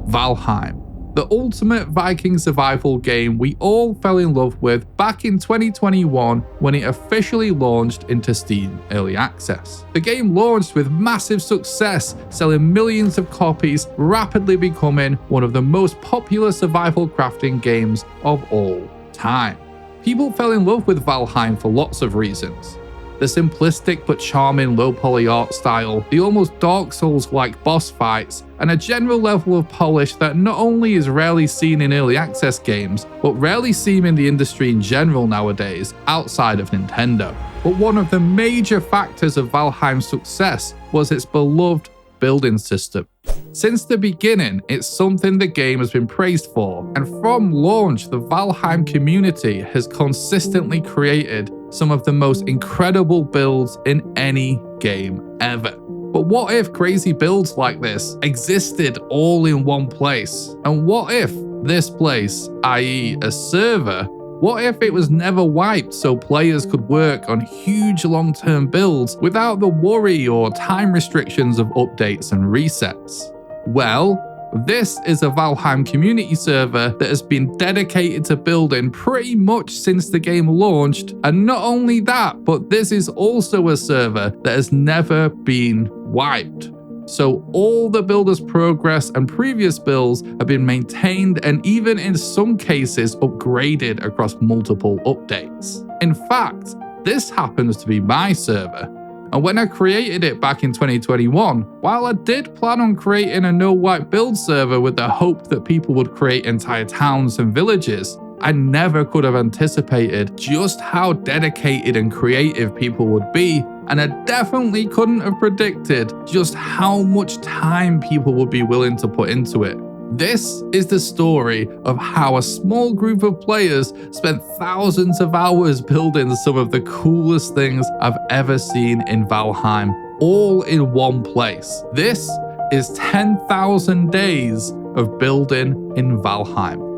Valheim, the ultimate Viking survival game we all fell in love with back in 2021 when it officially launched into Steam Early Access. The game launched with massive success, selling millions of copies, rapidly becoming one of the most popular survival crafting games of all time. People fell in love with Valheim for lots of reasons. The simplistic but charming low-poly art style, the almost Dark Souls-like boss fights, and a general level of polish that not only is rarely seen in early access games, but rarely seen in the industry in general nowadays, outside of Nintendo. But one of the major factors of Valheim's success was its beloved building system. Since the beginning, it's something the game has been praised for, and from launch, the Valheim community has consistently created some of the most incredible builds in any game ever. But what if crazy builds like this existed all in one place? And what if this place, i.e. a server, what if it was never wiped so players could work on huge long-term builds without the worry or time restrictions of updates and resets? Well, this is a Valheim community server that has been dedicated to building pretty much since the game launched, and not only that, but this is also a server that has never been wiped. So all the builders' progress and previous builds have been maintained and even in some cases upgraded across multiple updates. In fact, this happens to be my server. And when I created it back in 2021, while I did plan on creating a no-wipe build server with the hope that people would create entire towns and villages, I never could have anticipated just how dedicated and creative people would be, and I definitely couldn't have predicted just how much time people would be willing to put into it. This is the story of how a small group of players spent thousands of hours building some of the coolest things I've ever seen in Valheim, all in one place. This is 10,000 days of building in Valheim.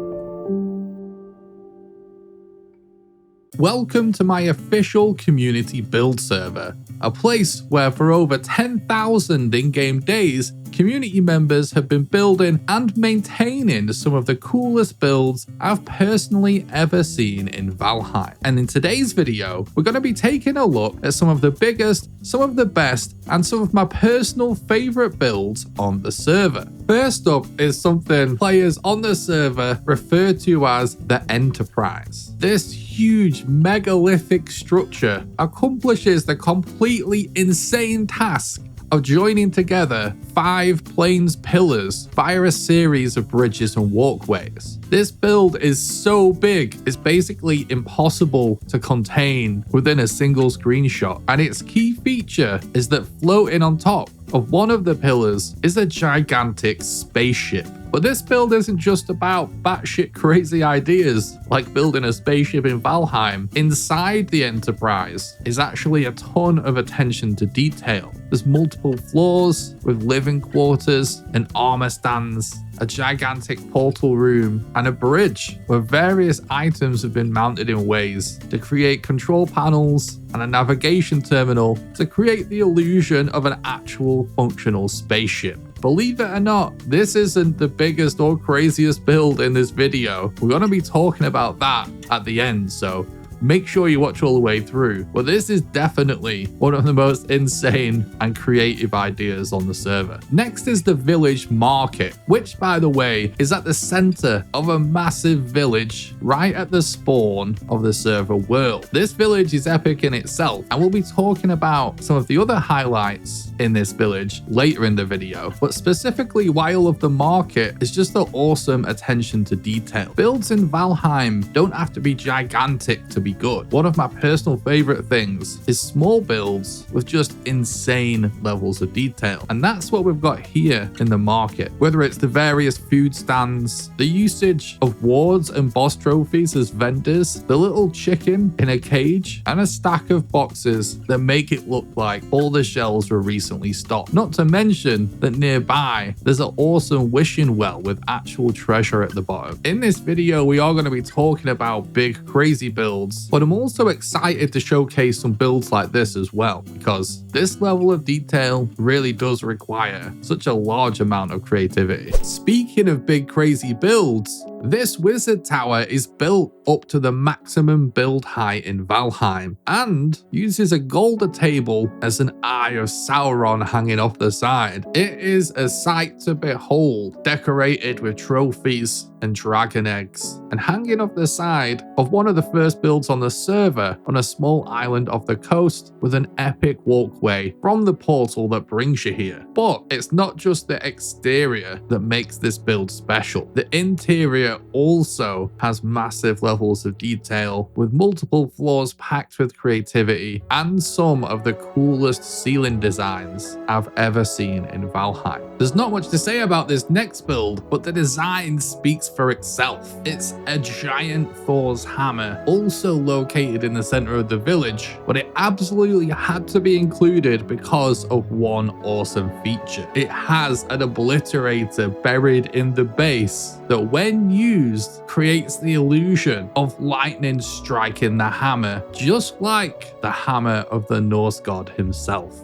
Welcome to my official community build server, a place where for over 10,000 in-game days, community members have been building and maintaining some of the coolest builds I've personally ever seen in Valheim. And in today's video, we're going to be taking a look at some of the biggest, some of the best, and some of my personal favorite builds on the server. First up is something players on the server refer to as the Enterprise. This huge megalithic structure accomplishes the completely insane task of joining together 5 plains pillars via a series of bridges and walkways. This build is so big, it's basically impossible to contain within a single screenshot, and its key feature is that floating on top of one of the pillars is a gigantic spaceship. But this build isn't just about batshit crazy ideas like building a spaceship in Valheim. Inside the Enterprise is actually a ton of attention to detail. There's multiple floors with living quarters and armor stands, a gigantic portal room, and a bridge where various items have been mounted in ways to create control panels and a navigation terminal to create the illusion of an actual functional spaceship. Believe it or not, this isn't the biggest or craziest build in this video. We're going to be talking about that at the end, so make sure you watch all the way through. But this is definitely one of the most insane and creative ideas on the server. Next is the village market, which by the way is at the center of a massive village right at the spawn of the server world. This village is epic in itself, and we'll be talking about some of the other highlights in this village later in the video, but specifically why all of the market is just the awesome attention to detail. Builds in Valheim don't have to be gigantic to be good. One of my personal favorite things is small builds with just insane levels of detail, and that's what we've got here in the market. Whether it's the various food stands, the usage of wards and boss trophies as vendors, the little chicken in a cage, and a stack of boxes that make it look like all the shelves were recently stocked. Not to mention that nearby there's an awesome wishing well with actual treasure at the bottom. In this video we are going to be talking about big crazy builds builds. But I'm also excited to showcase some builds like this as well, because this level of detail really does require such a large amount of creativity. Speaking of big crazy builds, this wizard tower is built up to the maximum build height in Valheim and uses a golden table as an eye of Sauron hanging off the side. It is a sight to behold, decorated with trophies and dragon eggs, and hanging off the side of one of the first builds on the server on a small island off the coast with an epic walkway from the portal that brings you here. But it's not just the exterior that makes this build special. The interior also has massive levels of detail, with multiple floors packed with creativity and some of the coolest ceiling designs I've ever seen in Valheim. There's not much to say about this next build, but the design speaks for itself. It's a giant Thor's hammer, also located in the center of the village, but it absolutely had to be included because of one awesome feature. It has an obliterator buried in the base that, when used, creates the illusion of lightning striking the hammer, just like the hammer of the Norse god himself.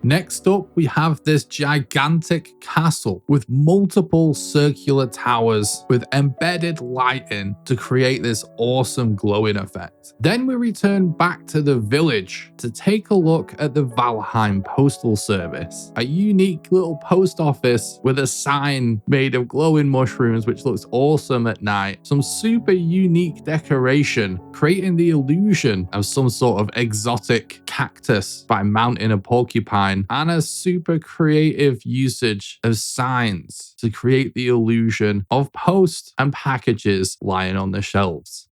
Next up, we have this gigantic castle with multiple circular towers with embedded lighting to create this awesome glowing effect. Then we return back to the village to take a look at the Valheim Postal Service, a unique little post office with a sign made of glowing mushrooms which looks awesome at night, some super unique decoration, creating the illusion of some sort of exotic cactus by mounting a porcupine, and a super creative usage of signs to create the illusion of post and packages lying on the shelves.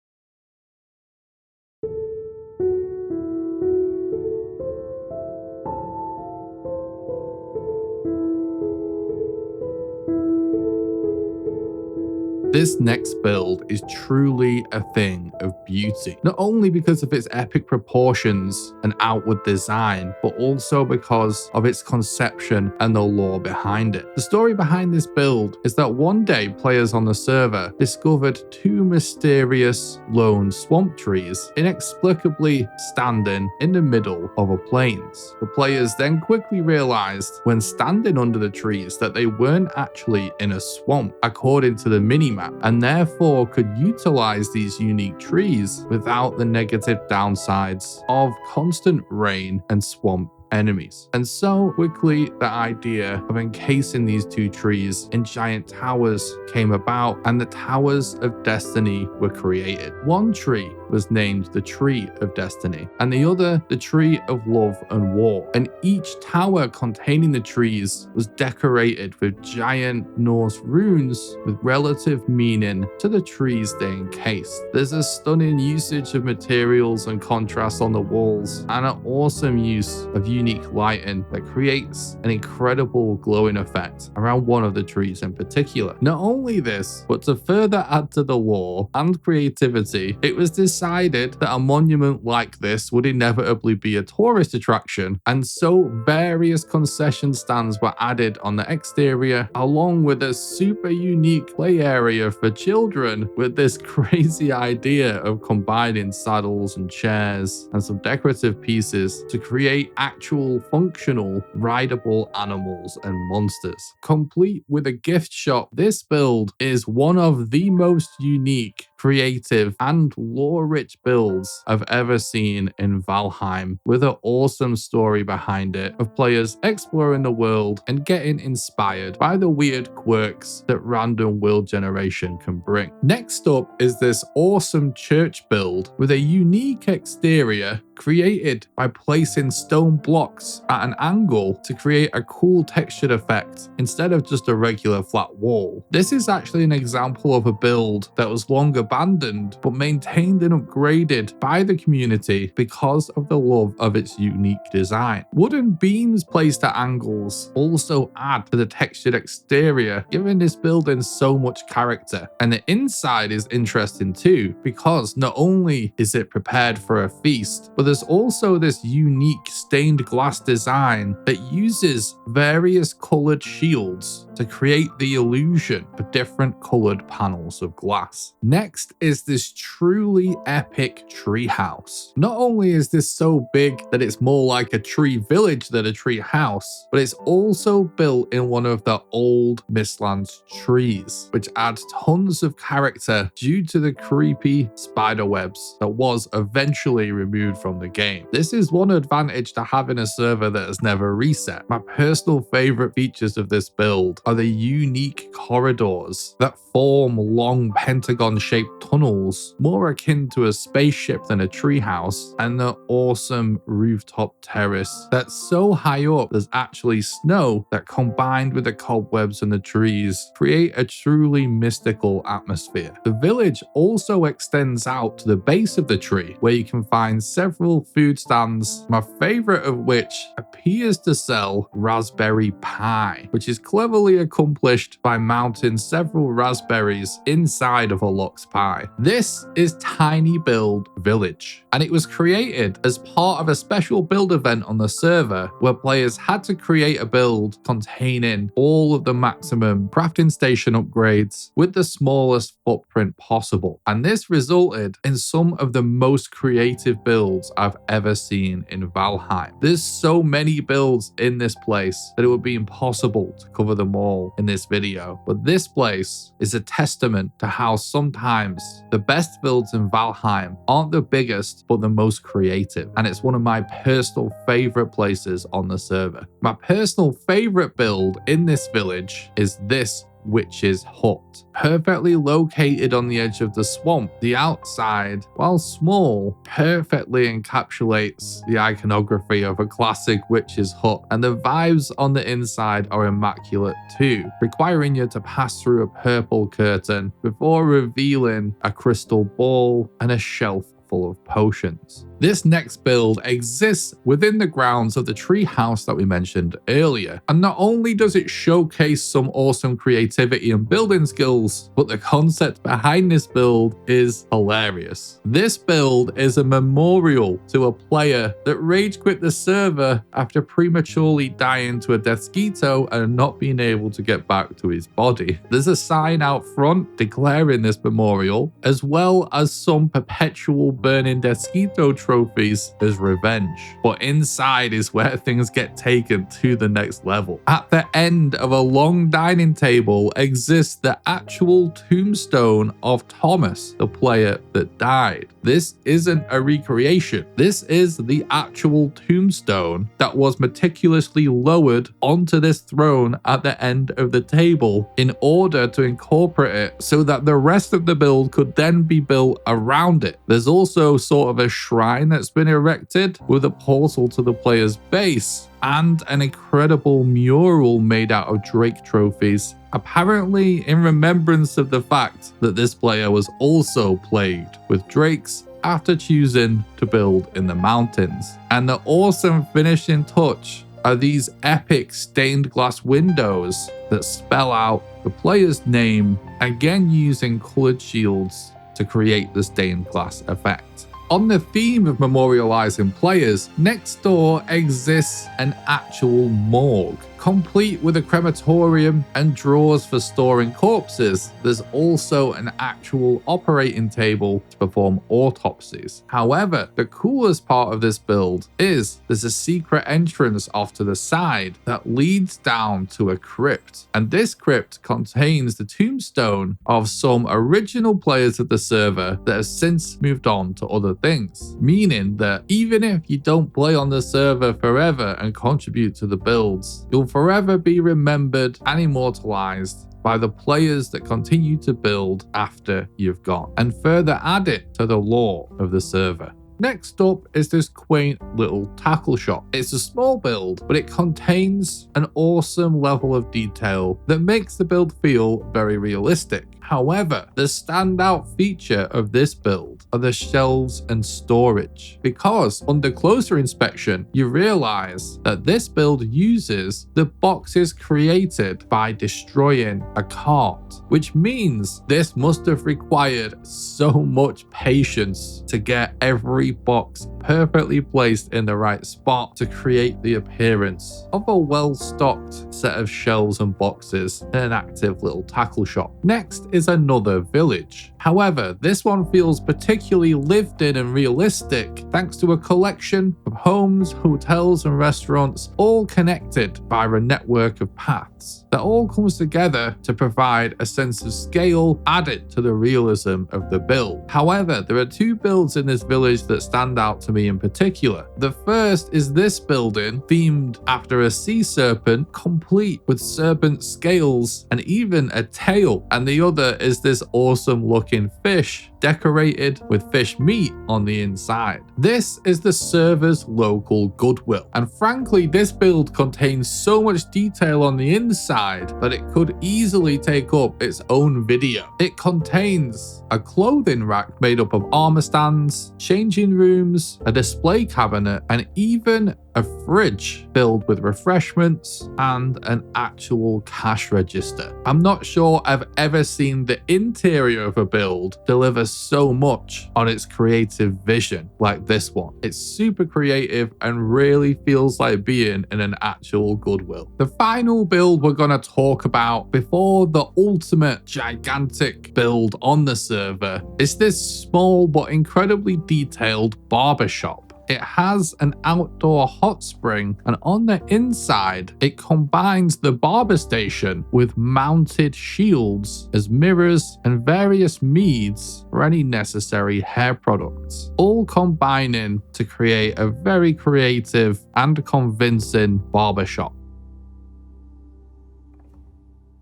This next build is truly a thing of beauty, not only because of its epic proportions and outward design, but also because of its conception and the lore behind it. The story behind this build is that one day players on the server discovered two mysterious lone swamp trees inexplicably standing in the middle of a plains. The players then quickly realized when standing under the trees that they weren't actually in a swamp, according to the minimap, and therefore could utilize these unique trees without the negative downsides of constant rain and swamp enemies. And so quickly the idea of encasing these two trees in giant towers came about, and the Towers of Destiny were created. One tree was named the Tree of Destiny, and the other the Tree of Love and War. And each tower containing the trees was decorated with giant Norse runes with relative meaning to the trees they encased. There's a stunning usage of materials and contrast on the walls, and an awesome use of unique lighting that creates an incredible glowing effect around one of the trees in particular. Not only this, but to further add to the lore and creativity, it was decided that a monument like this would inevitably be a tourist attraction, and so various concession stands were added on the exterior, along with a super unique play area for children, with this crazy idea of combining saddles and chairs and some decorative pieces to create actual functional rideable animals and monsters. Complete with a gift shop, this build is one of the most unique, creative, and lore-rich builds I've ever seen in Valheim, with an awesome story behind it of players exploring the world and getting inspired by the weird quirks that random world generation can bring. Next up is this awesome church build with a unique exterior created by placing stone blocks at an angle to create a cool textured effect instead of just a regular flat wall. This is actually an example of a build that was long abandoned but maintained and upgraded by the community because of the love of its unique design. Wooden beams placed at angles also add to the textured exterior, giving this building so much character. And the inside is interesting too, because not only is it prepared for a feast, but there's also this unique stained glass design that uses various colored shields to to create the illusion for different colored panels of glass. Next is this truly epic treehouse. Not only is this so big that it's more like a tree village than a tree house, but it's also built in one of the old Mistlands trees, which adds tons of character due to the creepy spider webs that was eventually removed from the game. This is one advantage to having a server that has never reset. My personal favorite features of this build are the unique corridors that form long pentagon-shaped tunnels, more akin to a spaceship than a treehouse, and the awesome rooftop terrace that's so high up there's actually snow that, combined with the cobwebs and the trees, create a truly mystical atmosphere. The village also extends out to the base of the tree, where you can find several food stands, my favorite of which appears to sell raspberry pie, which is cleverly accomplished by mounting several raspberries inside of a lox pie. This is Tiny Build Village, and it was created as part of a special build event on the server where players had to create a build containing all of the maximum crafting station upgrades with the smallest footprint possible. And this resulted in some of the most creative builds I've ever seen in Valheim. There's so many builds in this place that it would be impossible to cover them all in this video, but this place is a testament to how sometimes the best builds in Valheim aren't the biggest but the most creative, and it's one of my personal favorite places on the server. My personal favorite build in this village is this witch's hut. Perfectly located on the edge of the swamp, the outside, while small, perfectly encapsulates the iconography of a classic witch's hut, and the vibes on the inside are immaculate too, requiring you to pass through a purple curtain before revealing a crystal ball and a shelf full of potions. This next build exists within the grounds of the tree house that we mentioned earlier, and not only does it showcase some awesome creativity and building skills, but the concept behind this build is hilarious. This build is a memorial to a player that rage quit the server after prematurely dying to a mosquito and not being able to get back to his body. There's a sign out front declaring this memorial, as well as some perpetual burning mosquito trophies as revenge. But inside is where things get taken to the next level. At the end of a long dining table exists the actual tombstone of Thomas, the player that died. This isn't a recreation. This is the actual tombstone that was meticulously lowered onto this throne at the end of the table in order to incorporate it so that the rest of the build could then be built around it. There's also sort of a shrine that's been erected with a portal to the player's base and an incredible mural made out of Drake trophies, apparently in remembrance of the fact that this player was also plagued with drakes after choosing to build in the mountains. And the awesome finishing touch are these epic stained glass windows that spell out the player's name, again using colored shields to create the stained glass effect. On the theme of memorializing players, next door exists an actual morgue, complete with a crematorium and drawers for storing corpses. There's also an actual operating table to perform autopsies. However, the coolest part of this build is there's a secret entrance off to the side that leads down to a crypt. And this crypt contains the tombstone of some original players of the server that have since moved on to other things, meaning that even if you don't play on the server forever and contribute to the builds, you'll forever be remembered and immortalized by the players that continue to build after you've gone, and further add it to the lore of the server. Next up is this quaint little tackle shop. It's a small build, but it contains an awesome level of detail that makes the build feel very realistic. However, the standout feature of this build are the shelves and storage, because under closer inspection, you realize that this build uses the boxes created by destroying a cart, which means this must have required so much patience to get every box perfectly placed in the right spot to create the appearance of a well-stocked set of shelves and boxes in an active little tackle shop. Next is another village. However, this one feels particularly lived in and realistic thanks to a collection of homes, hotels, and restaurants all connected by a network of paths that all comes together to provide a sense of scale added to the realism of the build. However, there are two builds in this village that stand out to me in particular. The first is this building themed after a sea serpent, complete with serpent scales and even a tail, and the other is this awesome looking fish decorated with fish meat on the inside. This is the server's local goodwill, and frankly this build contains so much detail on the inside that it could easily take up its own video. It contains a clothing rack made up of armor stands, changing rooms, a display cabinet, and even a fridge filled with refreshments and an actual cash register. I'm not sure I've ever seen the interior of a build deliver so much on its creative vision like this one. It's super creative and really feels like being in an actual Goodwill. The final build we're going to talk about before the ultimate gigantic build on the server is this small but incredibly detailed barbershop. It has an outdoor hot spring, and on the inside, it combines the barber station with mounted shields as mirrors and various meads for any necessary hair products, all combining to create a very creative and convincing barbershop.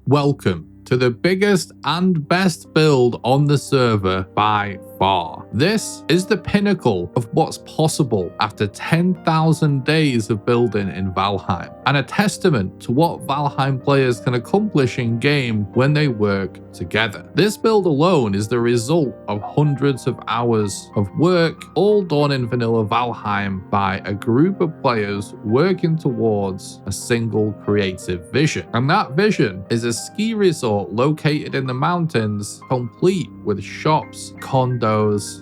Welcome to the biggest and best build on the server by far. This is the pinnacle of what's possible after 10,000 days of building in Valheim, and a testament to what Valheim players can accomplish in game when they work together. This build alone is the result of hundreds of hours of work, all done in vanilla Valheim by a group of players working towards a single creative vision. And that vision is a ski resort located in the mountains, complete with shops, condos,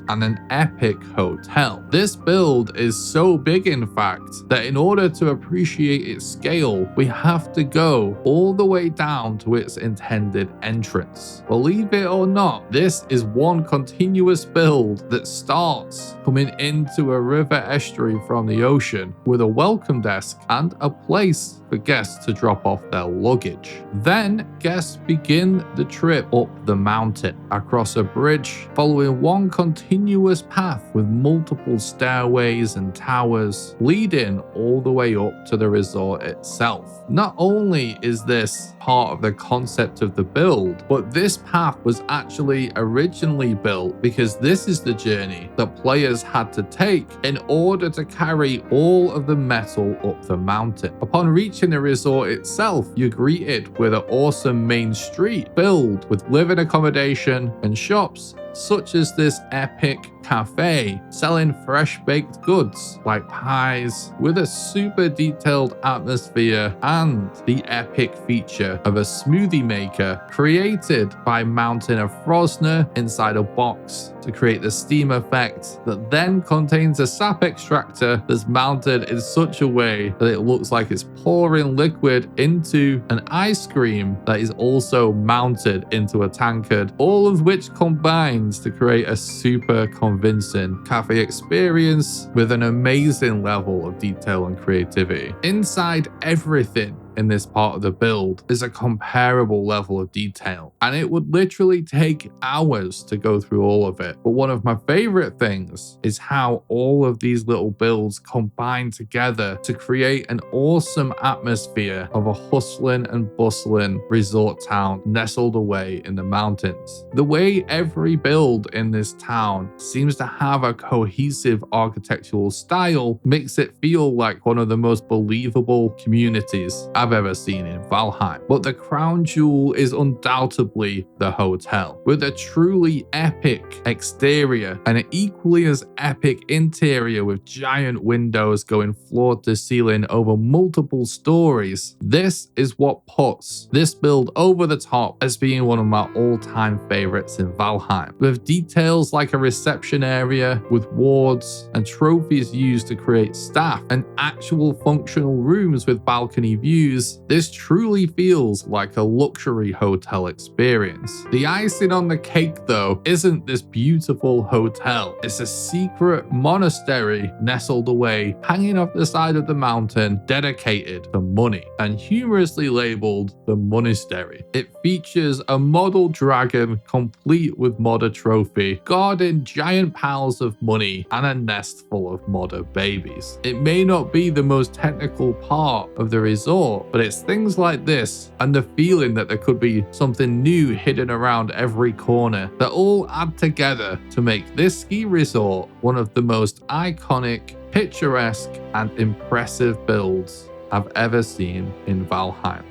and an epic hotel. This build is so big, in fact, that in order to appreciate its scale, we have to go all the way down to its intended entrance. Believe it or not, this is one continuous build that starts coming into a river estuary from the ocean with a welcome desk and a place for guests to drop off their luggage. Then guests begin the trip up the mountain, across a bridge, following one continuous path with multiple stairways and towers leading all the way up to the resort itself. Not only is this part of the concept of the build, but this path was actually originally built because this is the journey that players had to take in order to carry all of the metal up the mountain. Upon reaching the resort itself, you're greeted with an awesome main street filled with living accommodation and shops such as this epic cafe selling fresh baked goods like pies with a super detailed atmosphere and the epic feature of a smoothie maker created by mounting a Frosner inside a box to create the steam effect that then contains a sap extractor that's mounted in such a way that it looks like it's pouring liquid into an ice cream that is also mounted into a tankard, all of which combines to create a super convincing cafe experience with an amazing level of detail and creativity. Inside everything in this part of the build is a comparable level of detail, and it would literally take hours to go through all of it. But one of my favorite things is how all of these little builds combine together to create an awesome atmosphere of a hustling and bustling resort town nestled away in the mountains. The way every build in this town seems to have a cohesive architectural style makes it feel like one of the most believable communities I've I've ever seen in Valheim. But the crown jewel is undoubtedly the hotel, with a truly epic exterior and an equally as epic interior with giant windows going floor to ceiling over multiple stories. This is what puts this build over the top as being one of my all-time favorites in Valheim. With details like a reception area with wards and trophies used to create staff and actual functional rooms with balcony views, this truly feels like a luxury hotel experience. The icing on the cake though isn't this beautiful hotel. It's a secret monastery nestled away, hanging off the side of the mountain, dedicated to money and humorously labeled the monastery. It features a model dragon complete with modder trophy, guarding giant piles of money and a nest full of modder babies. It may not be the most technical part of the resort, but it's things like this and the feeling that there could be something new hidden around every corner that all add together to make this ski resort one of the most iconic, picturesque, and impressive builds I've ever seen in Valheim.